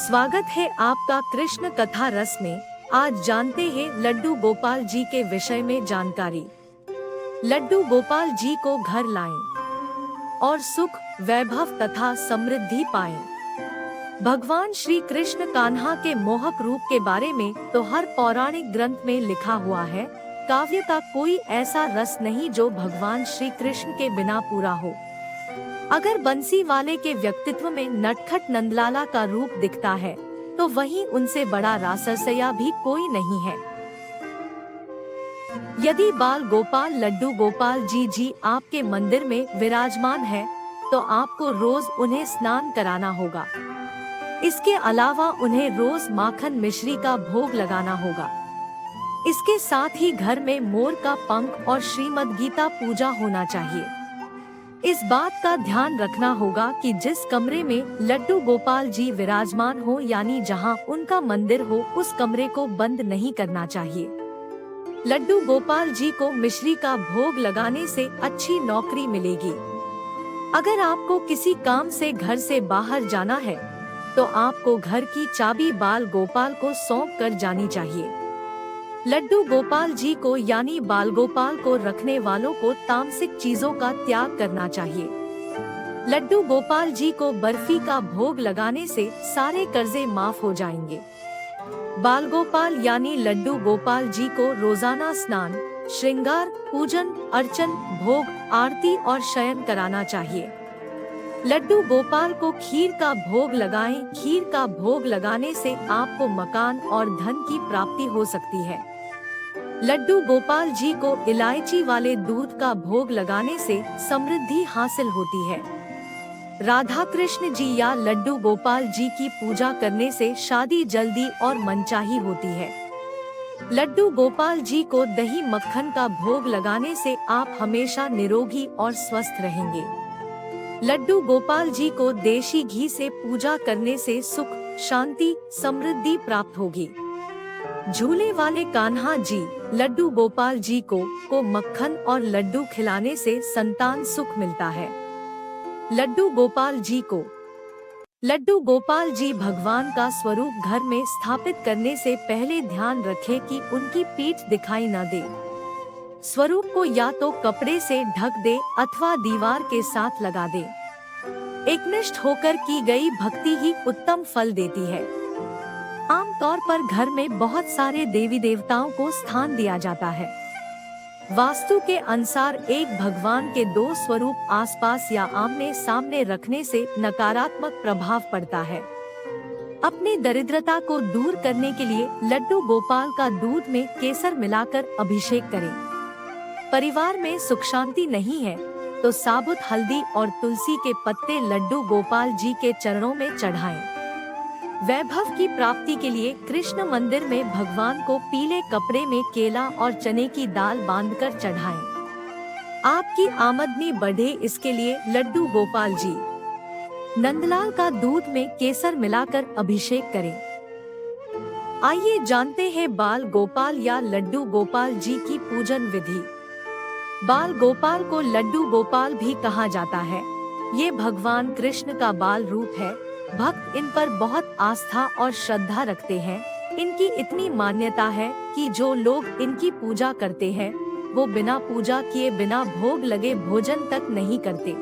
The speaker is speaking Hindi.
स्वागत है आपका कृष्ण कथा रस में। आज जानते हैं लड्डू गोपाल जी के विषय में जानकारी। लड्डू गोपाल जी को घर लाएं और सुख, वैभव तथा समृद्धि पाएं। भगवान श्री कृष्ण कान्हा के मोहक रूप के बारे में तो हर पौराणिक ग्रंथ में लिखा हुआ है। काव्य का कोई ऐसा रस नहीं जो भगवान श्री कृष्ण के बिना पूरा हो। अगर बंसी वाले के व्यक्तित्व में नटखट नंदलाला का रूप दिखता है तो वहीं उनसे बड़ा रासरसैया भी कोई नहीं है। यदि बाल गोपाल लड्डू गोपाल जी आपके मंदिर में विराजमान है तो आपको रोज उन्हें स्नान कराना होगा। इसके अलावा उन्हें रोज माखन मिश्री का भोग लगाना होगा। इसके साथ ही घर में मोर का पंख और श्रीमद् गीता पूजा होना चाहिए। इस बात का ध्यान रखना होगा कि जिस कमरे में लड्डू गोपाल जी विराजमान हो यानी जहां उनका मंदिर हो, उस कमरे को बंद नहीं करना चाहिए। लड्डू गोपाल जी को मिश्री का भोग लगाने से अच्छी नौकरी मिलेगी। अगर आपको किसी काम से घर से बाहर जाना है तो आपको घर की चाबी बाल गोपाल को सौंप कर जानी चाहिए। लड्डू गोपाल जी को यानी बाल गोपाल को रखने वालों को तामसिक चीजों का त्याग करना चाहिए। लड्डू गोपाल जी को बर्फी का भोग लगाने से सारे कर्जे माफ हो जाएंगे। बाल गोपाल यानी लड्डू गोपाल जी को रोजाना स्नान, श्रृंगार, पूजन, अर्चन, भोग, आरती और शयन कराना चाहिए। लड्डू गोपाल को खीर का भोग लगाएं। खीर का भोग लगाने से आपको मकान और धन की प्राप्ति हो सकती है। लड्डू गोपाल जी को इलायची वाले दूध का भोग लगाने से समृद्धि हासिल होती है। राधा कृष्ण जी या लड्डू गोपाल जी की पूजा करने से शादी जल्दी और मनचाही होती है। लड्डू गोपाल जी को दही मक्खन का भोग लगाने से आप हमेशा निरोगी और स्वस्थ रहेंगे। लड्डू गोपाल जी को देशी घी से पूजा करने से सुख, शांति, समृद्धि प्राप्त होगी। झूले वाले कान्हा जी लड्डू गोपाल जी को मक्खन और लड्डू खिलाने से संतान सुख मिलता है। लड्डू गोपाल जी भगवान का स्वरूप घर में स्थापित करने से पहले ध्यान रखें कि उनकी पीठ दिखाई न दे। स्वरूप को या तो कपड़े से ढक दे अथवा दीवार के साथ लगा दे। एकनिष्ठ होकर की गई भक्ति ही उत्तम फल देती है। आमतौर पर घर में बहुत सारे देवी देवताओं को स्थान दिया जाता है। वास्तु के अनुसार एक भगवान के दो स्वरूप आसपास या आमने सामने रखने से नकारात्मक प्रभाव पड़ता है। अपनी दरिद्रता को दूर करने के लिए लड्डू गोपाल का दूध में केसर मिलाकर अभिषेक करें। परिवार में सुख शांति नहीं है तो साबुत हल्दी और तुलसी के पत्ते लड्डू गोपाल जी के चरणों में चढ़ाएं। वैभव की प्राप्ति के लिए कृष्ण मंदिर में भगवान को पीले कपड़े में केला और चने की दाल बांधकर चढ़ाएं। आपकी आमदनी बढ़े इसके लिए लड्डू गोपाल जी नंदलाल का दूध में केसर मिलाकर अभिषेक करें। आइए जानते हैं बाल गोपाल या लड्डू गोपाल जी की पूजन विधि। बाल गोपाल को लड्डू गोपाल भी कहा जाता है। ये भगवान कृष्ण का बाल रूप है। भक्त इन पर बहुत आस्था और श्रद्धा रखते हैं। इनकी इतनी मान्यता है कि जो लोग इनकी पूजा करते हैं वो बिना पूजा किए, बिना भोग लगे भोजन तक नहीं करते।